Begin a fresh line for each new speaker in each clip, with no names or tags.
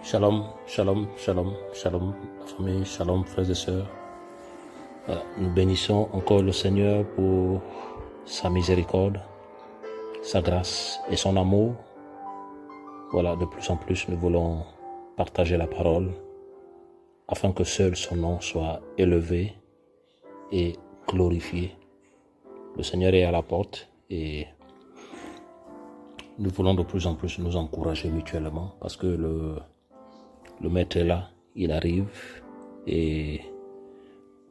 Shalom, shalom, shalom, shalom, la famille, shalom, frères et sœurs. Voilà, nous bénissons encore le Seigneur pour sa miséricorde, sa grâce et son amour. Voilà, de plus en plus, nous voulons partager la parole afin que seul son nom soit élevé et glorifié. Le Seigneur est à la porte et nous voulons de plus en plus nous encourager mutuellement parce que le Maître est là, il arrive et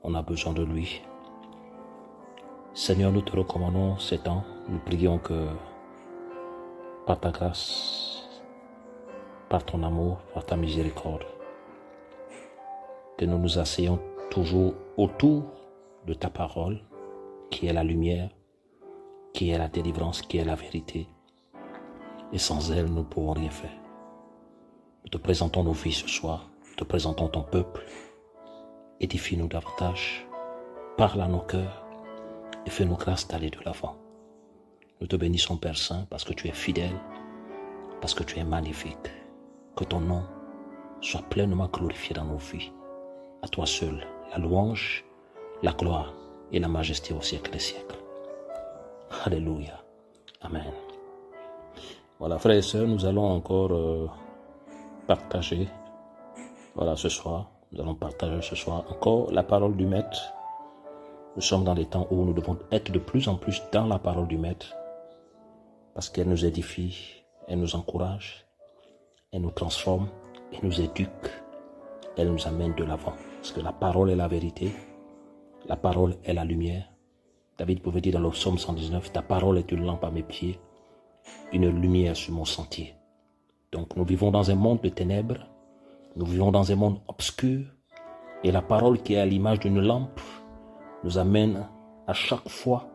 on a besoin de lui. Seigneur, nous te recommandons ces temps. Nous prions que par ta grâce, par ton amour, par ta miséricorde, que nous nous asseyons toujours autour de ta parole, qui est la lumière, qui est la délivrance, qui est la vérité. Et sans elle, nous ne pouvons rien faire. Nous te présentons nos vies ce soir, nous te présentons ton peuple. Édifie-nous davantage, parle à nos cœurs et fais-nous grâce d'aller de l'avant. Nous te bénissons, Père Saint, parce que tu es fidèle, parce que tu es magnifique. Que ton nom soit pleinement glorifié dans nos vies. À toi seul, la louange, la gloire et la majesté au siècle des siècles. Alléluia. Amen. Voilà, frères et sœurs, nous allons encore partager, ce soir. Nous allons partager ce soir encore la parole du Maître. Nous sommes dans des temps où nous devons être de plus en plus dans la parole du Maître parce qu'elle nous édifie, elle nous encourage, elle nous transforme, elle nous éduque, elle nous amène de l'avant. Parce que la parole est la vérité, la parole est la lumière. David pouvait dire dans le psaume 119, ta parole est une lampe à mes pieds, une lumière sur mon sentier. Donc nous vivons dans un monde de ténèbres, nous vivons dans un monde obscur et la parole qui est à l'image d'une lampe nous amène à chaque fois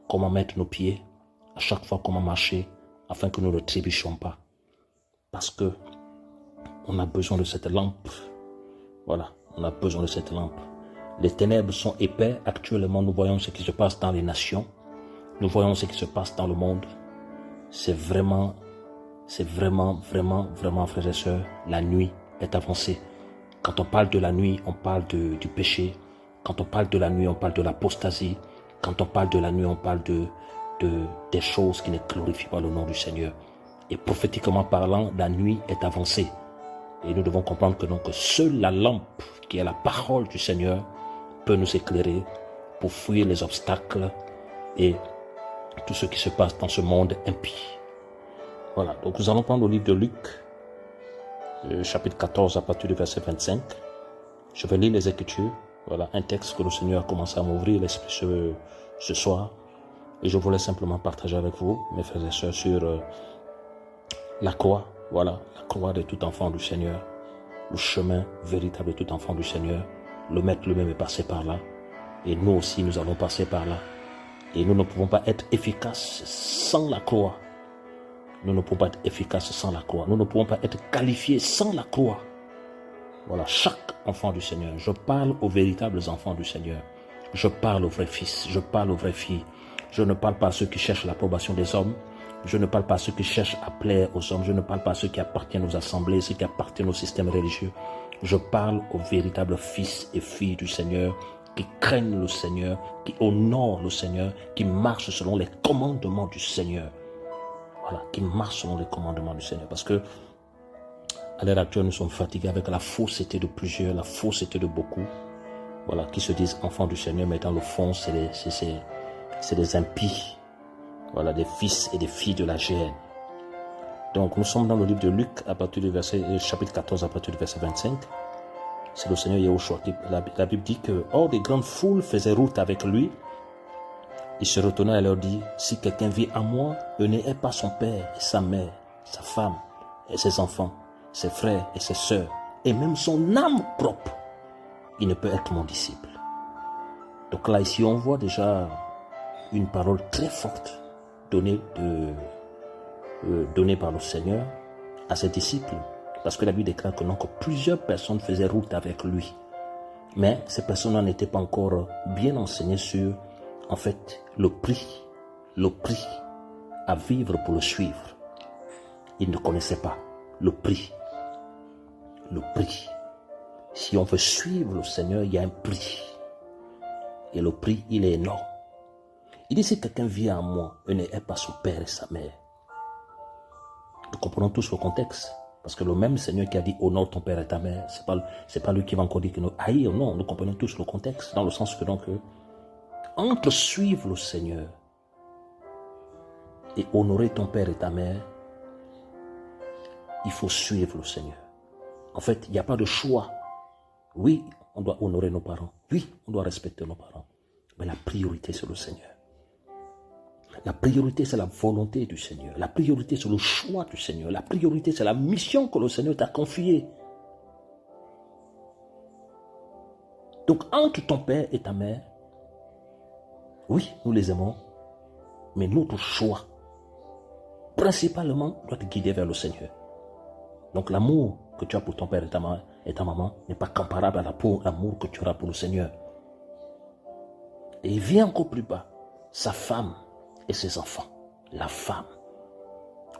comment mettre nos pieds, à chaque fois comment marcher afin que nous ne trébuchions pas. Parce que on a besoin de cette lampe. Voilà, on a besoin de cette lampe. Les ténèbres sont épais. Actuellement, nous voyons ce qui se passe dans les nations. Nous voyons ce qui se passe dans le monde. C'est vraiment, frères et sœurs, la nuit est avancée. Quand on parle de la nuit, on parle du péché. Quand on parle de la nuit, on parle de l'apostasie. Quand on parle de la nuit, on parle des choses qui ne glorifient pas le nom du Seigneur. Et prophétiquement parlant, la nuit est avancée. Et nous devons comprendre que seule la lampe, qui est la parole du Seigneur, peut nous éclairer pour fuir les obstacles et tout ce qui se passe dans ce monde impie. Voilà, donc nous allons prendre le livre de Luc, chapitre 14 à partir du verset 25. Je vais lire les Écritures. Voilà, un texte que le Seigneur a commencé à m'ouvrir l'esprit ce soir. Et je voulais simplement partager avec vous, mes frères et sœurs, sur la croix. Voilà, la croix de tout enfant du Seigneur. Le chemin véritable de tout enfant du Seigneur. Le Maître lui-même est passé par là. Et nous aussi, nous allons passer par là. Et nous ne pouvons pas être efficaces sans la croix. Nous ne pouvons pas être efficaces sans la croix. Nous ne pouvons pas être qualifiés sans la croix. Voilà, chaque enfant du Seigneur. Je parle aux véritables enfants du Seigneur. Je parle aux vrais fils. Je parle aux vraies filles. Je ne parle pas à ceux qui cherchent l'approbation des hommes. Je ne parle pas à ceux qui cherchent à plaire aux hommes. Je ne parle pas à ceux qui appartiennent aux assemblées, ceux qui appartiennent au système religieux. Je parle aux véritables fils et filles du Seigneur qui craignent le Seigneur, qui honorent le Seigneur, qui marchent selon les commandements du Seigneur. Voilà, qui marchent selon les commandements du Seigneur. Parce que à l'heure actuelle, nous sommes fatigués avec la fausseté de plusieurs, la fausseté de beaucoup. Voilà, qui se disent enfants du Seigneur, mais dans le fond, c'est des impies. Voilà, des fils et des filles de la géhenne. Donc, nous sommes dans le livre de Luc, à partir du chapitre 14, à partir du verset 25. C'est le Seigneur Yahushua. La Bible dit que, hors des grandes foules faisaient route avec lui. Il se retourna et leur dit, si quelqu'un vit à moi, ne n'ait pas son père et sa mère, sa femme et ses enfants, ses frères et ses sœurs, et même son âme propre, il ne peut être mon disciple. Donc là, ici, on voit déjà une parole très forte donnée par le Seigneur à ses disciples. Parce que la Bible déclare que plusieurs personnes faisaient route avec lui. Mais ces personnes n'étaient pas encore bien enseignées sur, en fait, le prix à vivre pour le suivre. Ils ne connaissaient pas le prix. le prix. Si on veut suivre le Seigneur, il y a un prix. Et le prix, il est énorme. Il dit, si quelqu'un vient à moi et n'est pas son père et sa mère, nous comprenons tous le contexte. Parce que le même Seigneur qui a dit, honore ton père et ta mère, c'est pas lui qui va encore dire que nous haïr. Non, nous comprenons tous le contexte. Dans le sens que donc, entre suivre le Seigneur et honorer ton père et ta mère, il faut suivre le Seigneur. En fait, il n'y a pas de choix. Oui, on doit honorer nos parents. Oui, on doit respecter nos parents. Mais la priorité, c'est le Seigneur. La priorité, c'est la volonté du Seigneur. La priorité, c'est le choix du Seigneur. La priorité, c'est la mission que le Seigneur t'a confiée. Donc, entre ton père et ta mère, oui, nous les aimons, mais notre choix, principalement, doit te guider vers le Seigneur. Donc, l'amour que tu as pour ton père et ta maman n'est pas comparable à l'amour que tu auras pour le Seigneur. Et il vient encore plus bas, sa femme et ses enfants. La femme.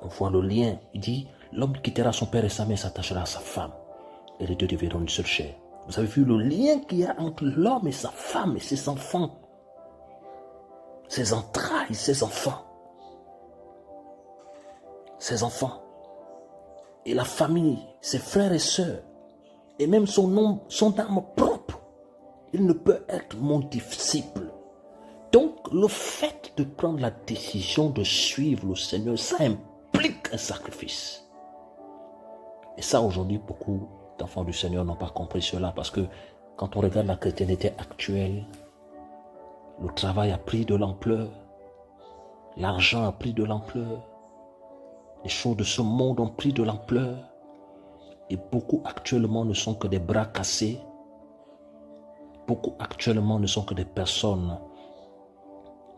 On voit le lien. Il dit, l'homme quittera son père et sa mère, s'attachera à sa femme. Et les deux deviendront une seule chair. Vous avez vu le lien qu'il y a entre l'homme et sa femme et ses enfants. Ses entrailles, ses enfants. Ses enfants. Et la famille, ses frères et sœurs. Et même son âme propre. Il ne peut être mon disciple. Donc, le fait de prendre la décision de suivre le Seigneur, ça implique un sacrifice. Et ça, aujourd'hui, beaucoup d'enfants du Seigneur n'ont pas compris cela parce que quand on regarde la chrétienté actuelle, le travail a pris de l'ampleur, l'argent a pris de l'ampleur, les choses de ce monde ont pris de l'ampleur et beaucoup actuellement ne sont que des bras cassés. Beaucoup actuellement ne sont que des personnes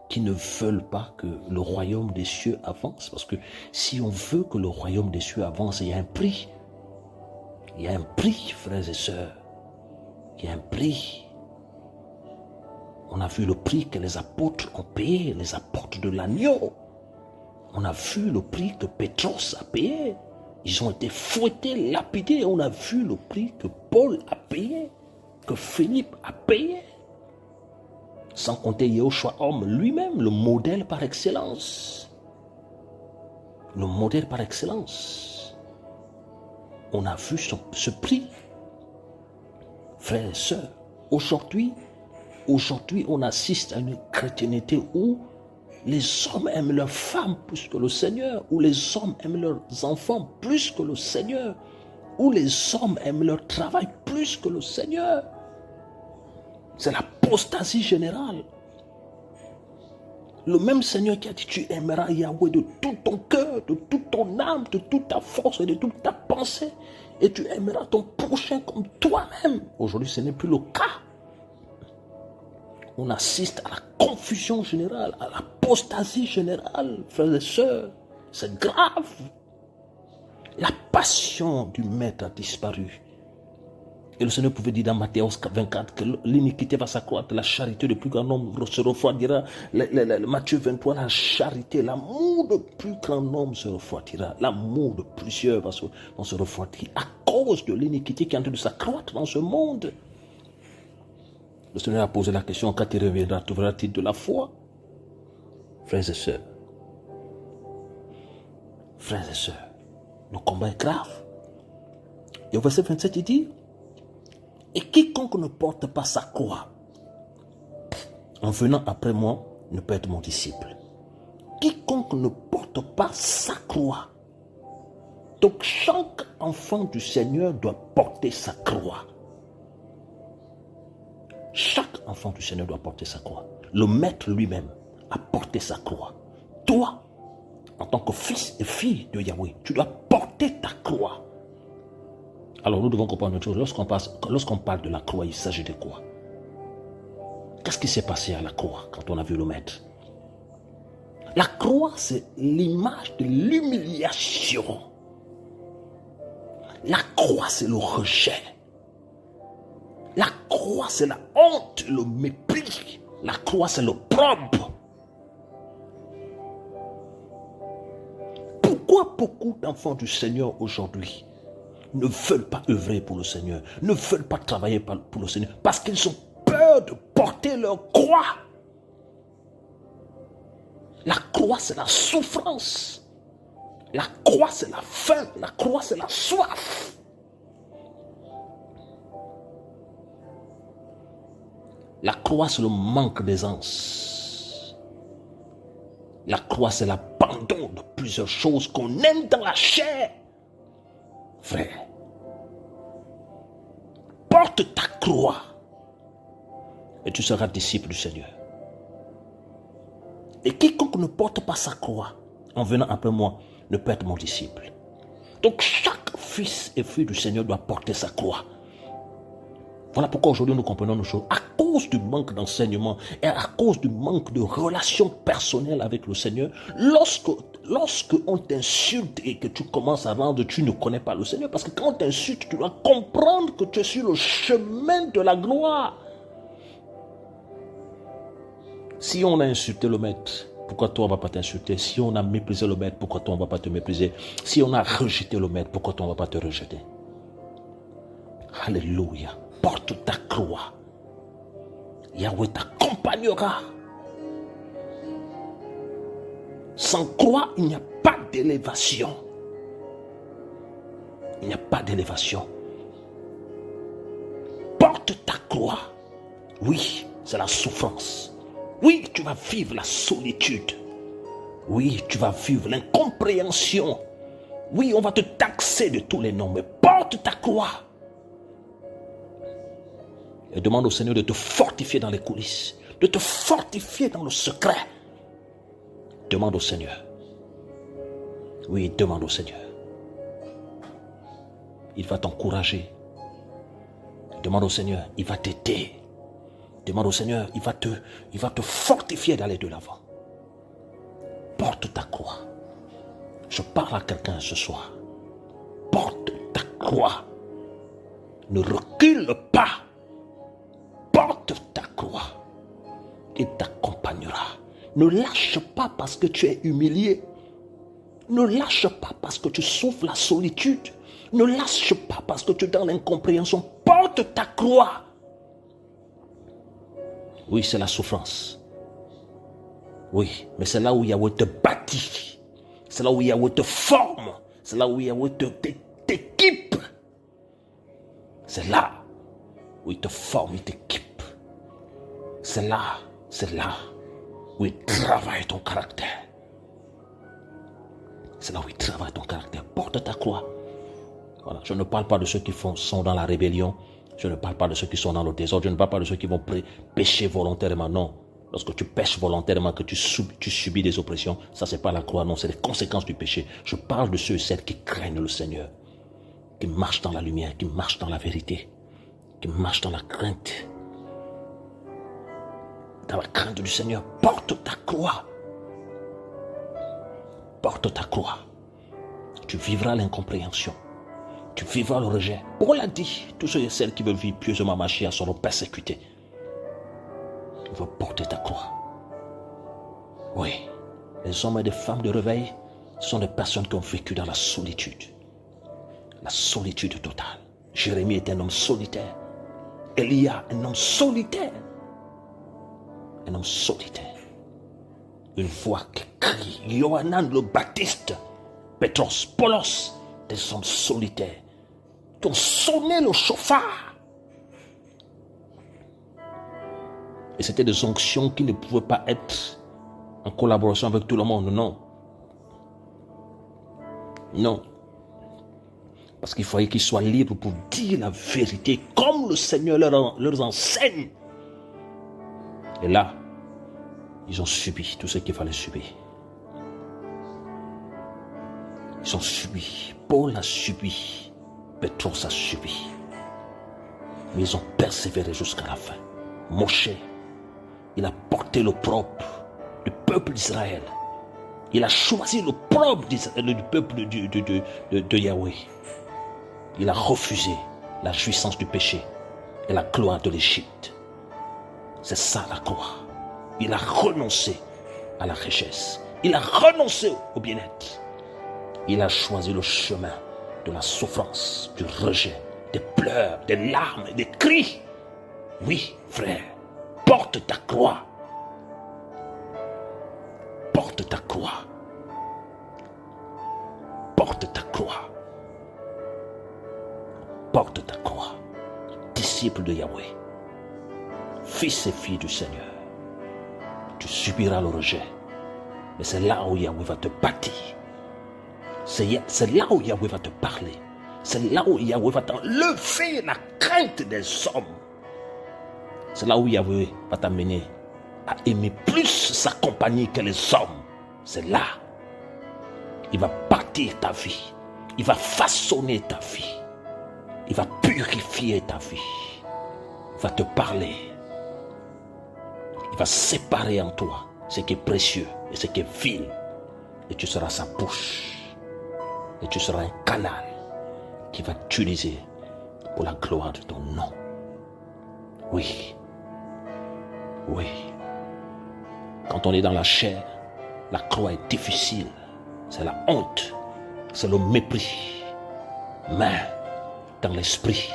qui ne veulent pas que le royaume des cieux avance. Parce que si on veut que le royaume des cieux avance, il y a un prix. Il y a un prix, frères et sœurs. Il y a un prix. On a vu le prix que les apôtres ont payé, les apôtres de l'agneau. On a vu le prix que Pétros a payé. Ils ont été fouettés, lapidés. On a vu le prix que Paul a payé, que Philippe a payé. Sans compter Yahushua homme lui-même, le modèle par excellence. Le modèle par excellence. On a vu ce prix. Frères et sœurs, aujourd'hui, on assiste à une chrétienté où les hommes aiment leurs femmes plus que le Seigneur, où les hommes aiment leurs enfants plus que le Seigneur, où les hommes aiment leur travail plus que le Seigneur. C'est l'apostasie générale. Le même Seigneur qui a dit tu aimeras Yahweh de tout ton cœur, de toute ton âme, de toute ta force et de toute ta pensée. Et tu aimeras ton prochain comme toi-même. Aujourd'hui, ce n'est plus le cas. On assiste à la confusion générale, à l'apostasie générale, frères et sœurs. C'est grave. La passion du Maître a disparu. Et le Seigneur pouvait dire dans Matthieu 24 que l'iniquité va s'accroître, la charité de plus grand nombre se refroidira. Matthieu 23, la charité, l'amour de plus grand nombre se refroidira. L'amour de plusieurs va se refroidir à cause de l'iniquité qui est en train de s'accroître dans ce monde. Le Seigneur a posé la question, quand il reviendra, trouvera-t-il de la foi? Frères et sœurs, le combat est grave. Et au verset 27, il dit, et quiconque ne porte pas sa croix, en venant après moi, ne peut être mon disciple. Quiconque ne porte pas sa croix. Donc chaque enfant du Seigneur doit porter sa croix. Chaque enfant du Seigneur doit porter sa croix. Le Maître lui-même a porté sa croix. Toi, en tant que fils et fille de Yahweh, tu dois porter ta croix. Alors nous devons comprendre une chose. Lorsqu'on parle de la croix, il s'agit de quoi? Qu'est-ce qui s'est passé à la croix quand on a vu le Maître? La croix, c'est l'image de l'humiliation. La croix, c'est le rejet. La croix, c'est la honte, le mépris. La croix, c'est l'opprobre. Pourquoi beaucoup d'enfants du Seigneur aujourd'hui ne veulent pas œuvrer pour le Seigneur, ne veulent pas travailler pour le Seigneur, parce qu'ils ont peur de porter leur croix. La croix, c'est la souffrance. La croix, c'est la faim. La croix, c'est la soif. La croix, c'est le manque d'aisance. La croix, c'est l'abandon de plusieurs choses qu'on aime dans la chair. Frère, porte ta croix et tu seras disciple du Seigneur. Et quiconque ne porte pas sa croix en venant après moi ne peut être mon disciple. Donc chaque fils et fille du Seigneur doit porter sa croix. Voilà pourquoi aujourd'hui nous comprenons nos choses. À cause du manque d'enseignement et à cause du manque de relations personnelles avec le Seigneur, lorsque on t'insulte et que tu commences à rendre, tu ne connais pas le Seigneur. Parce que quand on t'insulte, tu dois comprendre que tu es sur le chemin de la gloire. Si on a insulté le maître, pourquoi toi on ne va pas t'insulter? Si on a méprisé le maître, pourquoi toi on ne va pas te mépriser? Si on a rejeté le maître, pourquoi toi on ne va pas te rejeter? Alléluia. Porte ta croix. Yahweh t'accompagnera. Sans croix, il n'y a pas d'élévation. Il n'y a pas d'élévation. Porte ta croix. Oui, c'est la souffrance. Oui, tu vas vivre la solitude. Oui, tu vas vivre l'incompréhension. Oui, on va te taxer de tous les noms, mais porte ta croix. Et demande au Seigneur de te fortifier dans les coulisses, de te fortifier dans le secret. Demande au Seigneur. Oui, demande au Seigneur. Il va t'encourager. Demande au Seigneur, il va t'aider. Demande au Seigneur, il va te fortifier d'aller de l'avant. Porte ta croix. Je parle à quelqu'un ce soir. Porte ta croix. Ne recule pas. Porte ta croix. Il t'accompagnera. Ne lâche pas parce que tu es humilié. Ne lâche pas parce que tu souffres la solitude. Ne lâche pas parce que tu es dans l'incompréhension. Porte ta croix. Oui, c'est la souffrance. Oui, mais c'est là où Yahweh te bâtit. C'est là où Yahweh te forme. C'est là où Yahweh t'équipe. C'est là où il te forme, il t'équipe. C'est là où il travaille ton caractère. C'est là où il travaille ton caractère. Porte ta croix. Voilà. Je ne parle pas de ceux qui sont dans la rébellion. Je ne parle pas de ceux qui sont dans le désordre. Je ne parle pas de ceux qui vont pécher volontairement. Non. Lorsque tu pêches volontairement, que tu subis des oppressions, ça c'est pas la croix. Non, c'est les conséquences du péché. Je parle de ceux et celles qui craignent le Seigneur. Qui marchent dans la lumière, qui marchent dans la vérité. Qui marchent dans la crainte. Dans la crainte du Seigneur. Porte ta croix. Porte ta croix. Tu vivras l'incompréhension. Tu vivras le rejet. Paul a dit, tous ceux et celles qui veulent vivre pieusement marcher seront persécutés. Il faut porter ta croix. Oui, les hommes et les femmes de réveil sont des personnes qui ont vécu dans la solitude. La solitude totale. Jérémie est un homme solitaire. Élia, un homme solitaire. Un homme solitaire. Une voix qui crie. Yohanan le Baptiste. Pétros, Paulos, des hommes solitaires qui ont sonné le chauffard. Et c'était des onctions qui ne pouvaient pas être en collaboration avec tout le monde. Non. Non. Parce qu'il fallait qu'ils soient libres pour dire la vérité comme le Seigneur leur enseigne. Et là, ils ont subi tout ce qu'il fallait subir. Ils ont subi. Paul a subi. Pétros a subi. Mais ils ont persévéré jusqu'à la fin. Moshe, il a porté l'opprobre du peuple d'Israël. Il a choisi l'opprobre du peuple de Yahweh. Il a refusé la jouissance du péché et la gloire de l'Égypte. C'est ça la croix. Il a renoncé à la richesse. Il a renoncé au bien-être. Il a choisi le chemin de la souffrance, du rejet, des pleurs, des larmes, des cris. Oui, frère, porte ta croix. Porte ta croix. Porte ta croix. Porte ta croix. Disciple de Yahweh, fils et fille du Seigneur, tu subiras le rejet. Mais c'est là où Yahweh va te bâtir. C'est là où Yahweh va te parler. C'est là où Yahweh va t'enlever la crainte des hommes. C'est là où Yahweh va t'amener à aimer plus sa compagnie que les hommes. C'est là. Il va bâtir ta vie. Il va façonner ta vie. Il va purifier ta vie. Il va te parler. Il va séparer en toi ce qui est précieux et ce qui est vil. Et tu seras sa bouche. Et tu seras un canal qui va t'utiliser pour la gloire de ton nom. Oui. Oui. Quand on est dans la chair, la croix est difficile. C'est la honte. C'est le mépris. Mais dans l'esprit,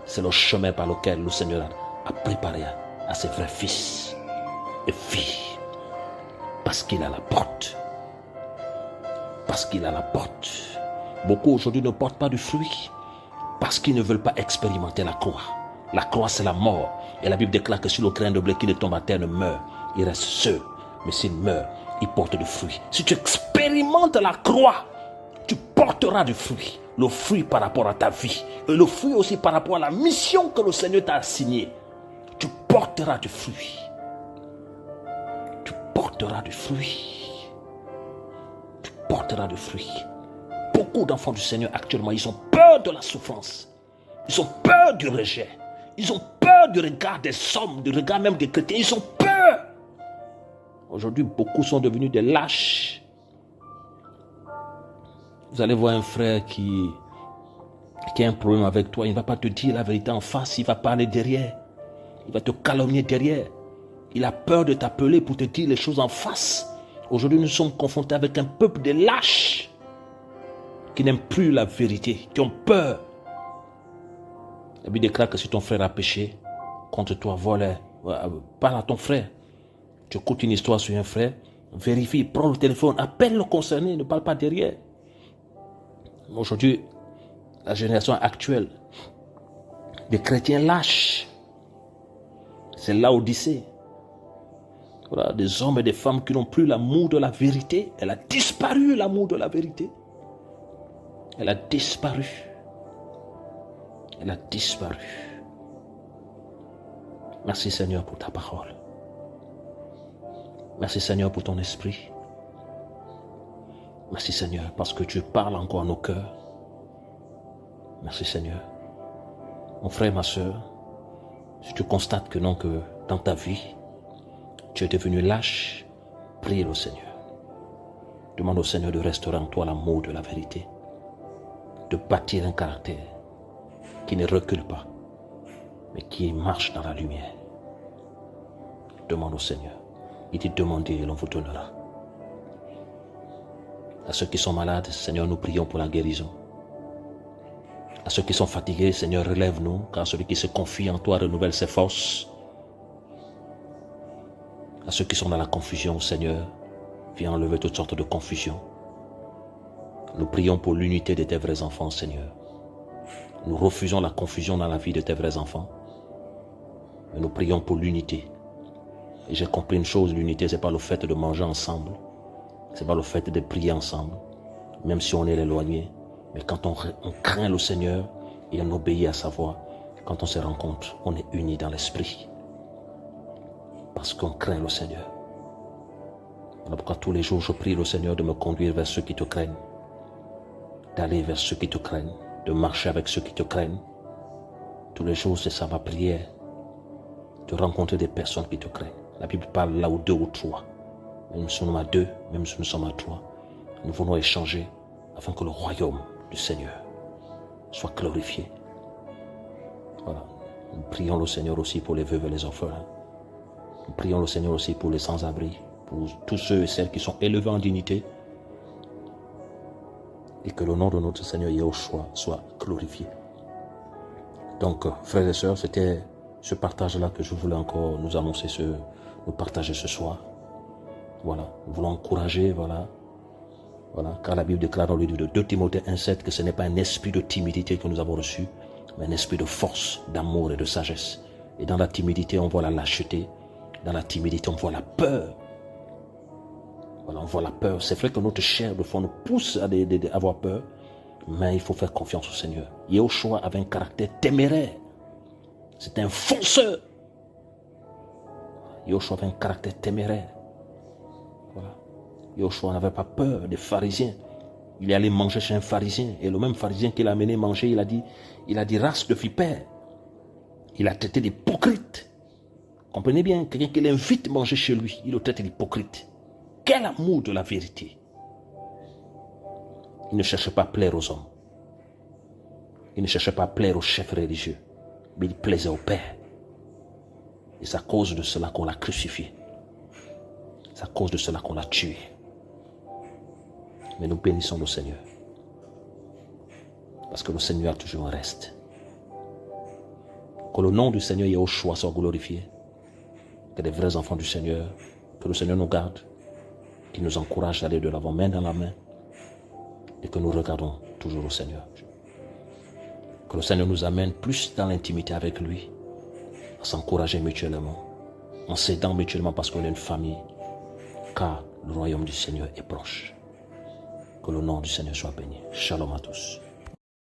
c'est le chemin par lequel le Seigneur a préparé à ses vrais fils et filles. Parce qu'il a la porte. Parce qu'il a la porte. Beaucoup aujourd'hui ne portent pas de fruits parce qu'ils ne veulent pas expérimenter la croix. La croix, c'est la mort. Et la Bible déclare que sur le grain de blé qui ne tombe à terre ne meurt. Il reste seul. Mais s'il meurt, il porte du fruit. Si tu expérimentes la croix, tu porteras du fruit. Le fruit par rapport à ta vie. Et le fruit aussi par rapport à la mission que le Seigneur t'a assignée. Tu porteras du fruit. Tu porteras du fruit. Tu porteras du fruit. Beaucoup d'enfants du Seigneur actuellement, ils ont peur de la souffrance. Ils ont peur du rejet. Ils ont peur du regard des hommes, du regard même des chrétiens. Ils ont peur. Aujourd'hui, beaucoup sont devenus des lâches. Vous allez voir un frère qui a un problème avec toi. Il ne va pas te dire la vérité en face. Il va parler derrière. Il va te calomnier derrière. Il a peur de t'appeler pour te dire les choses en face. Aujourd'hui, nous sommes confrontés avec un peuple de lâches qui n'aiment plus la vérité, qui ont peur. La Bible déclare que si ton frère a péché contre toi, parle à ton frère. Tu écoutes une histoire sur un frère, vérifie, prends le téléphone, appelle le concerné, ne parle pas derrière. Aujourd'hui, la génération actuelle, des chrétiens lâches, c'est l'Odyssée. Voilà, des hommes et des femmes qui n'ont plus l'amour de la vérité. Elle a disparu, l'amour de la vérité. Elle a disparu. Elle a disparu. Merci Seigneur pour ta parole. Merci Seigneur pour ton esprit. Merci Seigneur parce que tu parles encore à nos cœurs. Merci Seigneur. Mon frère, ma soeur, si tu constates que non, que dans ta vie, tu es devenu lâche, prie le Seigneur. Demande au Seigneur de restaurer en toi l'amour de la vérité, de bâtir un caractère qui ne recule pas, mais qui marche dans la lumière. Demande au Seigneur. Il dit demandez et l'on vous donnera. À ceux qui sont malades, Seigneur, nous prions pour la guérison. À ceux qui sont fatigués, Seigneur, relève-nous, car celui qui se confie en toi renouvelle ses forces. À ceux qui sont dans la confusion, Seigneur, viens enlever toutes sortes de confusion. Nous prions pour l'unité de tes vrais enfants, Seigneur. Nous refusons la confusion dans la vie de tes vrais enfants. Mais nous prions pour l'unité. Et j'ai compris une chose, l'unité, ce n'est pas le fait de manger ensemble. Ce n'est pas le fait de prier ensemble, même si on est éloigné. Mais quand on craint le Seigneur et on obéit à sa voix, quand on se rencontre, on est unis dans l'esprit. Parce qu'on craint le Seigneur. Voilà pourquoi tous les jours, je prie le Seigneur de me conduire vers ceux qui te craignent. D'aller vers ceux qui te craignent. De marcher avec ceux qui te craignent. Tous les jours, c'est ça ma prière. De rencontrer des personnes qui te craignent. La Bible parle là où deux ou trois. Même si nous sommes à deux, même si nous sommes à trois, nous voulons échanger afin que le royaume du Seigneur soit glorifié. Voilà. Nous prions le Seigneur aussi pour les veuves et les orphelins. Nous prions le Seigneur aussi pour les sans-abri, pour tous ceux et celles qui sont élevés en dignité et que le nom de notre Seigneur Yahushua soit glorifié. Donc, frères et sœurs, c'était ce partage-là que je voulais encore nous annoncer, nous partager ce soir. Voilà, nous voulons encourager, voilà, car la Bible déclare dans le livre de 2 Timothée 1,7 que ce n'est pas un esprit de timidité que nous avons reçu, mais un esprit de force, d'amour et de sagesse. Et dans la timidité, on voit la lâcheté. Dans la timidité, on voit la peur. Voilà, on voit la peur. C'est vrai que notre chair, de fois, nous pousse à avoir peur, mais il faut faire confiance au Seigneur. Yahushua avait un caractère téméraire. C'est un fonceur. Yahushua avait un caractère téméraire. Voilà. Yahushua n'avait pas peur des pharisiens. Il est allé manger chez un pharisien. Et le même pharisien qu'il a amené manger, il a dit race de vipère. Il a traité d'hypocrite. Comprenez bien, quelqu'un qui l'invite à manger chez lui, il le traite d'hypocrite. Quel amour de la vérité. Il ne cherchait pas à plaire aux hommes. Il ne cherchait pas à plaire aux chefs religieux. Mais il plaisait au Père. Et c'est à cause de cela qu'on l'a crucifié. C'est à cause de cela qu'on l'a tué. Mais nous bénissons le Seigneur. Parce que le Seigneur a toujours un reste. Que le nom du Seigneur Yahushua soit glorifié. Que les vrais enfants du Seigneur, que le Seigneur nous garde, qu'il nous encourage d'aller de l'avant main dans la main et que nous regardons toujours au Seigneur. Que le Seigneur nous amène plus dans l'intimité avec lui, à s'encourager mutuellement, en s'aidant mutuellement parce qu'on est une famille, car le royaume du Seigneur est proche. Que le nom du Seigneur soit béni. Shalom à tous.